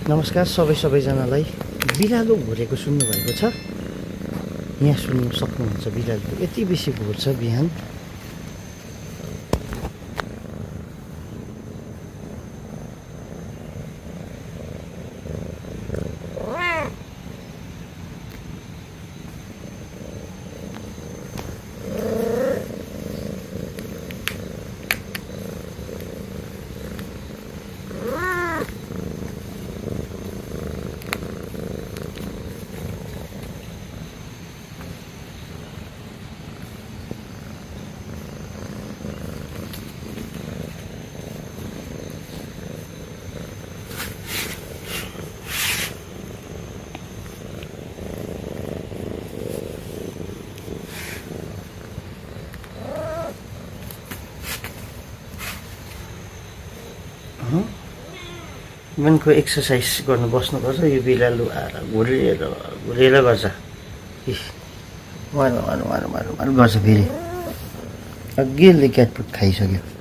नमस्कार सबैजनालाई। बिरालो घुरेको सुन्नुभएको छ? यहाँ सुन्नु सक्नुहुन्छ बिरालो यति बेसी घुर्छ बिहान। मनको एक्सर्साइज गर्नु बस्नुपर्छ। यो बिरालो आएर घुरेर गर्छ। गर्छ फेरि। अघिल्लै क्याटफुड खाइसक्यो।